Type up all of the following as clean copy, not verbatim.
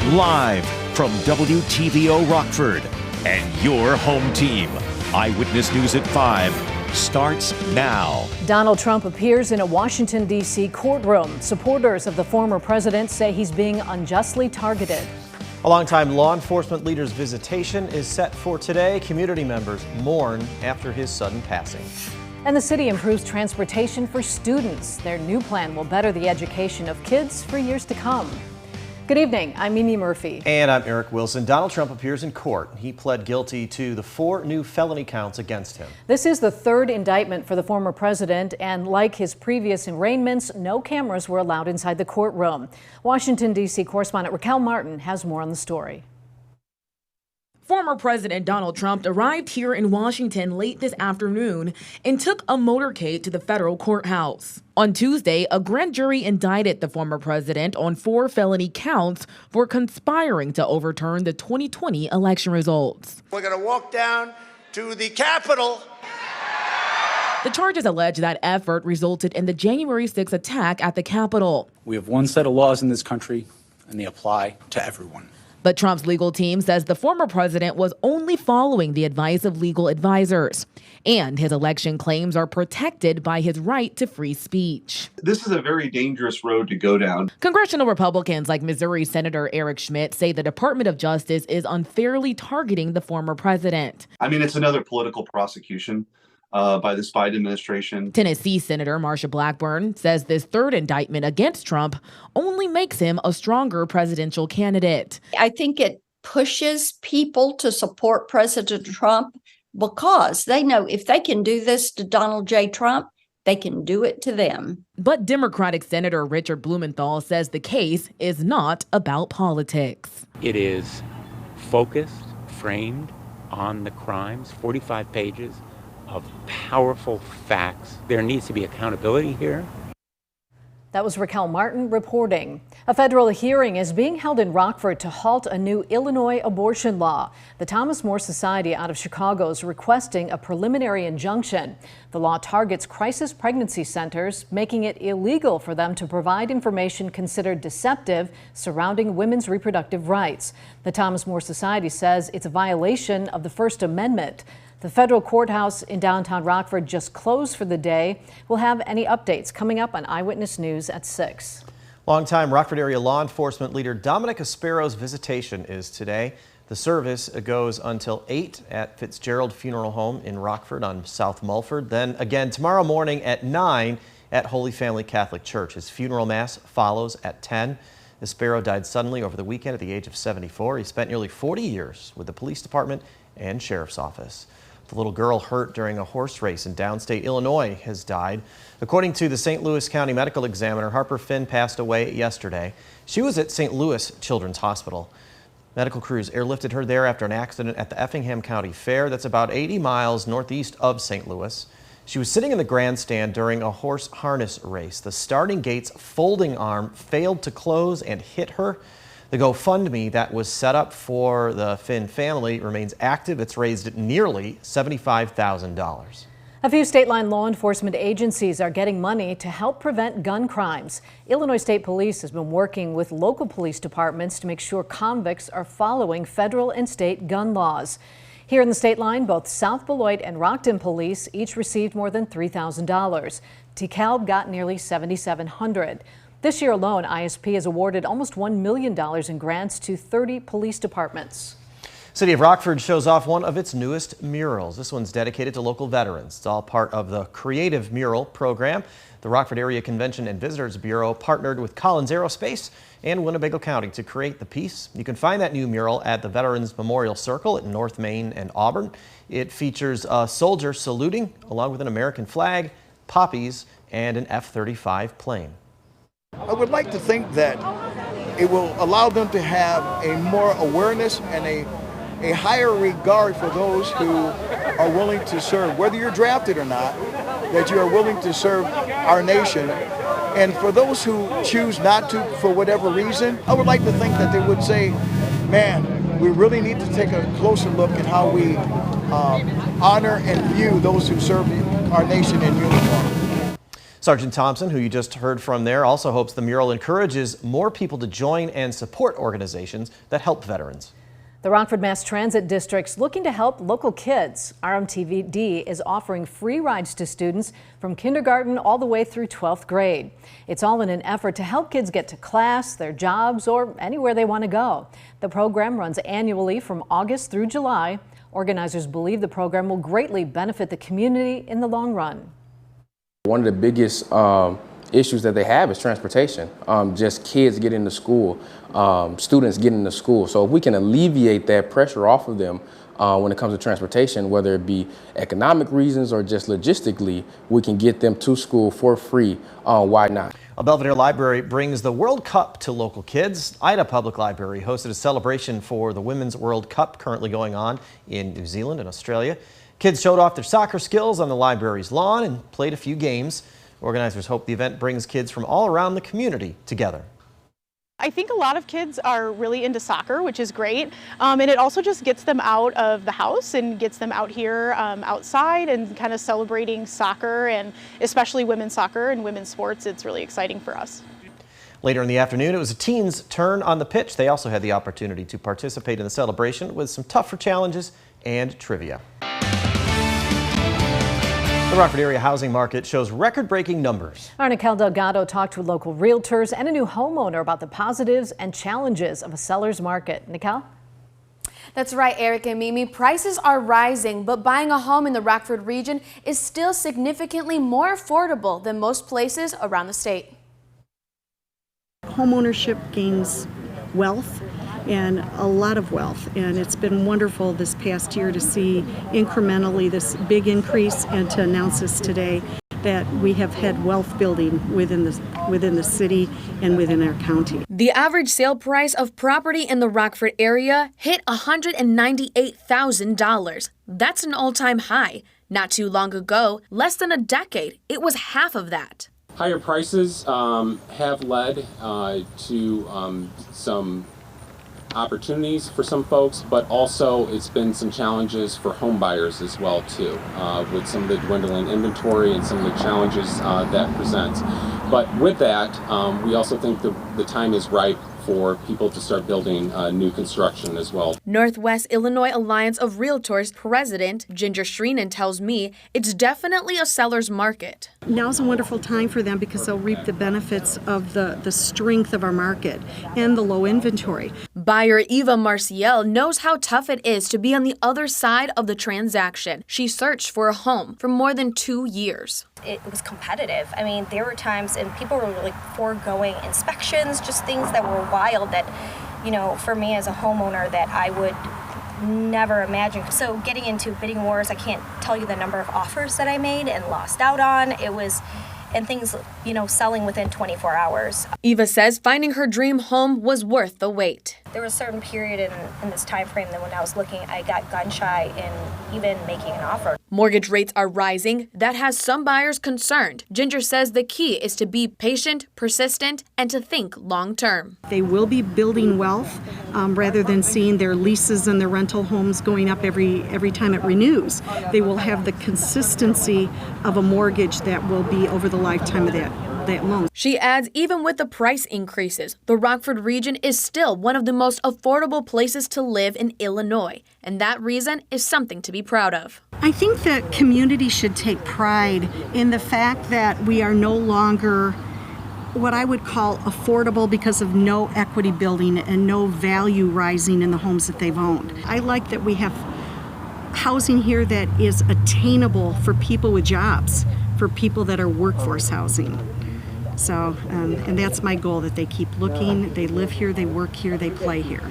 Live from WTVO Rockford and your home team. Eyewitness News at 5 starts now. Donald Trump appears in a Washington, D.C. courtroom. Supporters of the former president say he's being unjustly targeted. A longtime law enforcement leader's visitation is set for today. Community members mourn after his sudden passing. And the city improves transportation for students. Their new plan will better the education of kids for years to come. Good evening, I'm Mimi Murphy. And I'm Eric Wilson. Donald Trump appears in court. He pled guilty to the 4 new felony counts against him. This is the 3rd indictment for the former president, and like his previous arraignments, no cameras were allowed inside the courtroom. Washington, D.C. correspondent Raquel Martin has more on the story. Former President Donald Trump arrived here in Washington late this afternoon and took a motorcade to the federal courthouse. On Tuesday, a grand jury indicted the former president on 4 felony counts for conspiring to overturn the 2020 election results. We're going to walk down to the Capitol. The charges allege that effort resulted in the January 6 attack at the Capitol. We have one set of laws in this country, and they apply to everyone. But Trump's legal team says the former president was only following the advice of legal advisors, and his election claims are protected by his right to free speech. This is a very dangerous road to go down. Congressional Republicans like Missouri Senator Eric Schmidt say the Department of Justice is unfairly targeting the former president. I mean, it's another political prosecution by the Biden administration. Tennessee Senator Marsha Blackburn says this 3rd indictment against Trump only makes him a stronger presidential candidate. I think it pushes people to support President Trump because they know if they can do this to Donald J. Trump, they can do it to them. But Democratic Senator Richard Blumenthal says the case is not about politics. It is focused, framed on the crimes, 45 pages of powerful facts. There needs to be accountability here. That was Raquel Martin reporting. A federal hearing is being held in Rockford to halt a new Illinois abortion law. The Thomas More Society out of Chicago is requesting a preliminary injunction. The law targets crisis pregnancy centers, making it illegal for them to provide information considered deceptive surrounding women's reproductive rights. The Thomas More Society says it's a violation of the First Amendment. The federal courthouse in downtown Rockford just closed for the day. We'll have any updates coming up on Eyewitness News at 6. Longtime Rockford area law enforcement leader Dominic Iasparro's visitation is today. The service goes until 8 at Fitzgerald Funeral Home in Rockford on South Mulford. Then again tomorrow morning at 9 at Holy Family Catholic Church. His funeral mass follows at 10. Iasparro died suddenly over the weekend at the age of 74. He spent nearly 40 years with the police department and sheriff's office. The little girl hurt during a horse race in downstate Illinois has died. According to the St. Louis County Medical Examiner, Harper Finn passed away yesterday. She was at St. Louis Children's Hospital. Medical crews airlifted her there after an accident at the Effingham County Fair. That's about 80 miles northeast of St. Louis. She was sitting in the grandstand during a horse harness race. The starting gate's folding arm failed to close and hit her. The GoFundMe that was set up for the Finn family remains active. It's raised nearly $75,000. A few state-line law enforcement agencies are getting money to help prevent gun crimes. Illinois State Police has been working with local police departments to make sure convicts are following federal and state gun laws. Here in the state line, both South Beloit and Rockton Police each received more than $3,000. DeKalb got nearly $7,700. This year alone, ISP has awarded almost $1 million in grants to 30 police departments. City of Rockford shows off one of its newest murals. This one's dedicated to local veterans. It's all part of the Creative Mural program. The Rockford Area Convention and Visitors Bureau partnered with Collins Aerospace and Winnebago County to create the piece. You can find that new mural at the Veterans Memorial Circle at North Main and Auburn. It features a soldier saluting along with an American flag, poppies, and an F-35 plane. I would like to think that it will allow them to have a more awareness and a higher regard for those who are willing to serve, whether you're drafted or not, that you are willing to serve our nation. And for those who choose not to for whatever reason, I would like to think that they would say, man, we really need to take a closer look at how we honor and view those who serve our nation in uniform. Sergeant Thompson, who you just heard from there, also hopes the mural encourages more people to join and support organizations that help veterans. The Rockford Mass Transit District's looking to help local kids. RMTD is offering free rides to students from kindergarten all the way through 12th grade. It's all in an effort to help kids get to class, their jobs, or anywhere they want to go. The program runs annually from August through July. Organizers believe the program will greatly benefit the community in the long run. One of the biggest issues that they have is transportation. Just kids getting to school, students getting to school. So if we can alleviate that pressure off of them when it comes to transportation, whether it be economic reasons or just logistically, we can get them to school for free. Why not? A Belvidere Library brings the World Cup to local kids. Ida Public Library hosted a celebration for the Women's World Cup currently going on in New Zealand and Australia. Kids showed off their soccer skills on the library's lawn and played a few games. Organizers hope the event brings kids from all around the community together. I think a lot of kids are really into soccer, which is great, and it also just gets them out of the house and gets them out here outside and kind of celebrating soccer, and especially women's soccer and women's sports. It's really exciting for us. Later in the afternoon, it was the teens' turn on the pitch. They also had the opportunity to participate in the celebration with some tougher challenges and trivia. The Rockford area housing market shows record-breaking numbers. Our Nicole Delgado talked with local realtors and a new homeowner about the positives and challenges of a seller's market. Nicole? That's right, Eric and Mimi. Prices are rising, but buying a home in the Rockford region is still significantly more affordable than most places around the state. Homeownership gains wealth, and a lot of wealth, and it's been wonderful this past year to see incrementally this big increase and to announce this today that we have had wealth building within the city and within our county. The average sale price of property in the Rockford area hit $198,000. That's an all-time high. Not too long ago, less than a decade, it was half of that. Higher prices have led to some opportunities for some folks, but also it's been some challenges for home buyers as well too, with some of the dwindling inventory and some of the challenges that presents. But with that, we also think the time is ripe for people to start building new construction as well. Northwest Illinois Alliance of Realtors President Ginger Shreenan tells me it's definitely a seller's market. Now's a wonderful time for them because they'll reap the benefits of the strength of our market and the low inventory. Buyer Eva Marciel knows how tough it is to be on the other side of the transaction. She searched for a home for more than 2 years. It was competitive. I mean, there were times and people were like foregoing inspections, just things that were wild that, you know, for me as a homeowner that I would never imagine. So getting into bidding wars, I can't tell you the number of offers that I made and lost out on. It was, and things, you know, selling within 24 hours. Eva says finding her dream home was worth the wait. There was a certain period in this time frame that when I was looking, I got gun shy in even making an offer. Mortgage rates are rising. That has some buyers concerned. Ginger says the key is to be patient, persistent, and to think long term. They will be building wealth rather than seeing their leases and their rental homes going up every time it renews. They will have the consistency of a mortgage that will be over the lifetime of that loan. She adds, even with the price increases, the Rockford region is still one of the most affordable places to live in Illinois, and that reason is something to be proud of. I think that community should take pride in the fact that we are no longer what I would call affordable because of no equity building and no value rising in the homes that they've owned. I like that we have housing here that is attainable for people with jobs, for people that are workforce housing. So, and that's my goal, that they keep looking, they live here, they work here, they play here.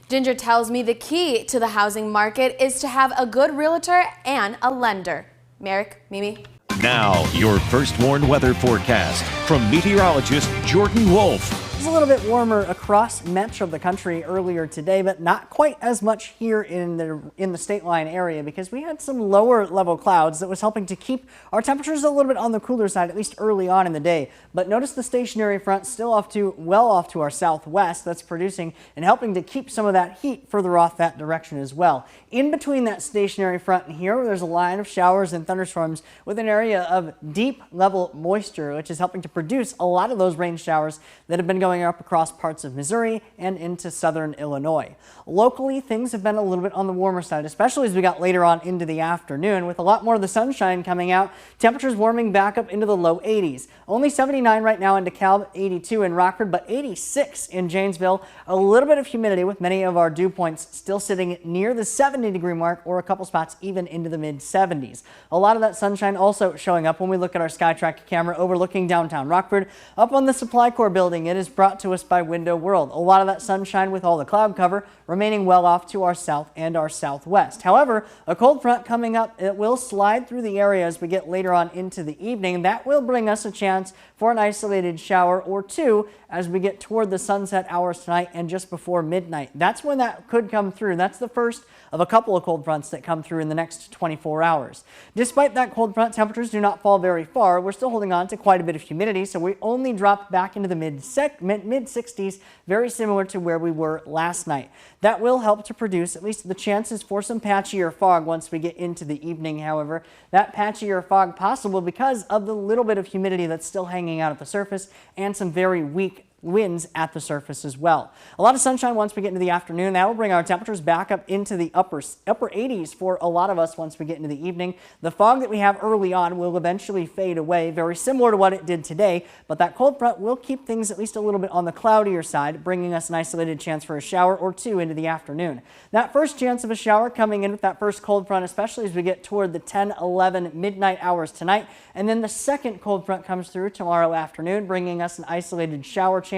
Ginger tells me the key to the housing market is to have a good realtor and a lender. Merrick, Mimi. Now, your first warned weather forecast from meteorologist Jordan Wolf. was a little bit warmer across much of the country earlier today, but not quite as much here in the state line area because we had some lower level clouds that was helping to keep our temperatures a little bit on the cooler side, at least early on in the day. But notice the stationary front still well off to our southwest. That's producing and helping to keep some of that heat further off that direction as well. In between that stationary front and here, there's a line of showers and thunderstorms with an area of deep level moisture, which is helping to produce a lot of those rain showers that have been going up across parts of Missouri and into southern Illinois. Locally, things have been a little bit on the warmer side, especially as we got later on into the afternoon with a lot more of the sunshine coming out. Temperatures warming back up into the low 80s. Only 79 right now in DeKalb, 82 in Rockford, but 86 in Janesville. A little bit of humidity with many of our dew points still sitting near the 70-degree mark or a couple spots even into the mid-70s. A lot of that sunshine also showing up when we look at our SkyTrack camera overlooking downtown Rockford. Up on the Supply Corps building, it is brought to us by Window World. A lot of that sunshine with all the cloud cover remaining well off to our south and our southwest. However, a cold front coming up, it will slide through the area as we get later on into the evening. That will bring us a chance for an isolated shower or two as we get toward the sunset hours tonight and just before midnight. That's when that could come through. That's the first of a couple of cold fronts that come through in the next 24 hours. Despite that cold front, temperatures do not fall very far. We're still holding on to quite a bit of humidity, so we only drop back into the mid-60s, very similar to where we were last night. That will help to produce at least the chances for some patchier fog once we get into the evening. However, that patchier fog possible because of the little bit of humidity that's still hanging out at the surface and some very weak winds at the surface as well. A lot of sunshine once we get into the afternoon. That will bring our temperatures back up into the upper 80s for a lot of us once we get into the evening. The fog that we have early on will eventually fade away, very similar to what it did today, but that cold front will keep things at least a little bit on the cloudier side, bringing us an isolated chance for a shower or two into the afternoon. That first chance of a shower coming in with that first cold front, especially as we get toward the 10, 11 midnight hours tonight, and then the second cold front comes through tomorrow afternoon, bringing us an isolated shower chance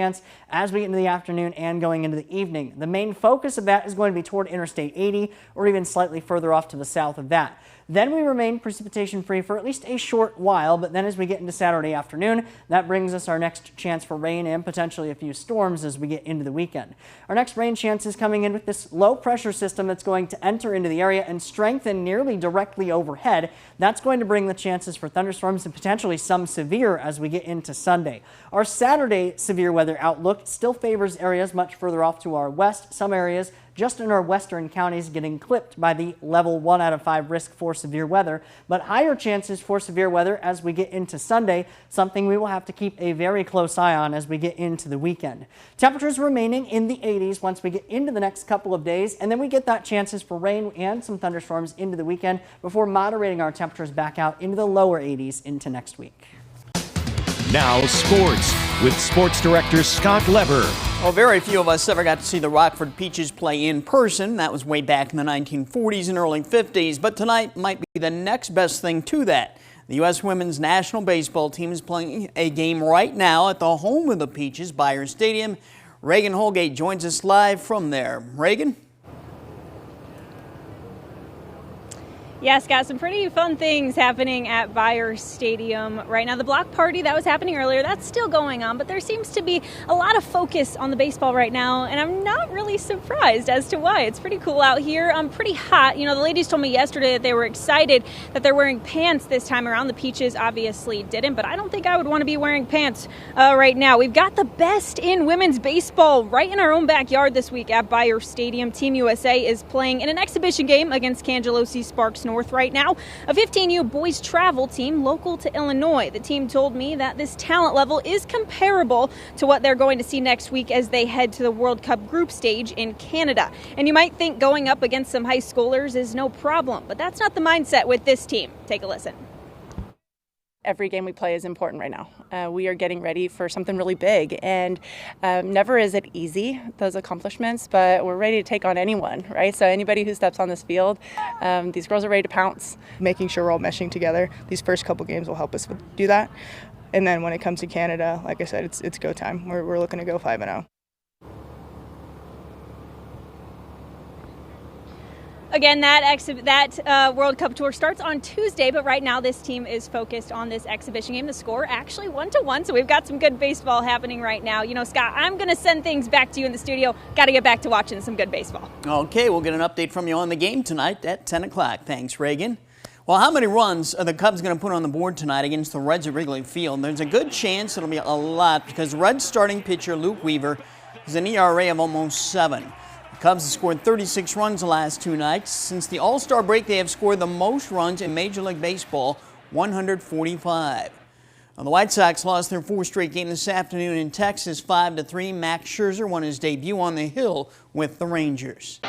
as we get into the afternoon and going into the evening. The main focus of that is going to be toward Interstate 80 or even slightly further off to the south of that. Then we remain precipitation free for at least a short while, but then as we get into Saturday afternoon, that brings us our next chance for rain and potentially a few storms as we get into the weekend. Our next rain chance is coming in with this low pressure system that's going to enter into the area and strengthen nearly directly overhead. That's going to bring the chances for thunderstorms and potentially some severe as we get into Sunday. Our Saturday severe weather outlook still favors areas much further off to our west. Some areas just in our western counties getting clipped by the level 1 out of 5 risk for severe weather, but higher chances for severe weather as we get into Sunday, something we will have to keep a very close eye on as we get into the weekend. Temperatures remaining in the 80s once we get into the next couple of days, and then we get that chances for rain and some thunderstorms into the weekend before moderating our temperatures back out into the lower 80s into next week. Now sports with sports director Scott Lever. Well, very few of us ever got to see the Rockford Peaches play in person. That was way back in the 1940s and early 50s. But tonight might be the next best thing to that. The U.S. Women's National Baseball team is playing a game right now at the home of the Peaches, Belvidere Stadium. Reagan Holgate joins us live from there. Reagan? Yes, got some pretty fun things happening at Belvidere Stadium right now. The block party that was happening earlier, that's still going on, but there seems to be a lot of focus on the baseball right now, and I'm not really surprised as to why. It's pretty cool out here. Pretty hot. You know, the ladies told me yesterday that they were excited that they're wearing pants this time around. The Peaches obviously didn't, but I don't think I would want to be wearing pants right now. We've got the best in women's baseball right in our own backyard this week at Belvidere Stadium. Team USA is playing in an exhibition game against Cangelosi Sparks North right now, a 15U boys travel team local to Illinois. The team told me that this talent level is comparable to what they're going to see next week as they head to the World Cup group stage in Canada. And you might think going up against some high schoolers is no problem, but that's not the mindset with this team. Take a listen. Every game we play is important right now. We are getting ready for something really big, and never is it easy, those accomplishments, but we're ready to take on anyone, right? So anybody who steps on this field, these girls are ready to pounce. Making sure we're all meshing together. These first couple games will help us do that. And then when it comes to Canada, like I said, it's go time. We're looking to go 5-0. Again, that World Cup tour starts on Tuesday, but right now this team is focused on this exhibition game. The score actually 1-1, so we've got some good baseball happening right now. You know, Scott, I'm going to send things back to you in the studio. Got to get back to watching some good baseball. Okay, we'll get an update from you on the game tonight at 10 o'clock. Thanks, Reagan. Well, how many runs are the Cubs going to put on the board tonight against the Reds at Wrigley Field? There's a good chance it'll be a lot because Reds starting pitcher Luke Weaver has an ERA of almost 7. The Cubs have scored 36 runs the last 2 nights. Since the All-Star break, they have scored the most runs in Major League Baseball, 145. Well, the White Sox lost their 4th straight game this afternoon in Texas, 5-3. Max Scherzer won his debut on the hill with the Rangers.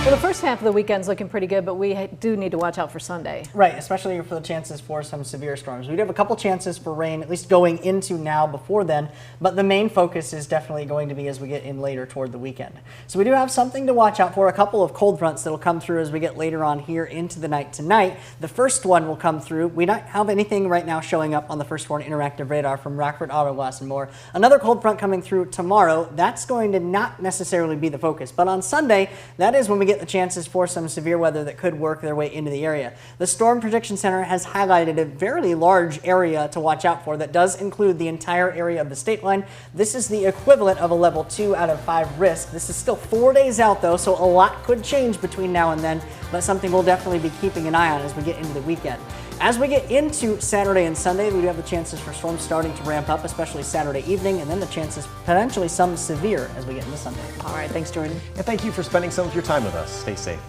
Well, the first half of the weekend's looking pretty good, but we do need to watch out for Sunday. Right, especially for the chances for some severe storms. We do have a couple chances for rain, at least going into now before then, but the main focus is definitely going to be as we get in later toward the weekend. So we do have something to watch out for, a couple of cold fronts that will come through as we get later on here into the night tonight. The first one will come through. We don't have anything right now showing up on the First Warn Interactive Radar from Rockford, Auto Glass, and more. Another cold front coming through tomorrow. That's going to not necessarily be the focus, but on Sunday, that is when we get the chances for some severe weather that could work their way into the area. The Storm Prediction Center has highlighted a very large area to watch out for that does include the entire area of the state line. This is the equivalent of a level 2 out of 5 risk. This is still 4 days out though, so a lot could change between now and then, but something we'll definitely be keeping an eye on as we get into the weekend. As we get into Saturday and Sunday, we do have the chances for storms starting to ramp up, especially Saturday evening, and then the chances potentially some severe as we get into Sunday. All right, thanks, Jordan. And thank you for spending some of your time with us. Stay safe.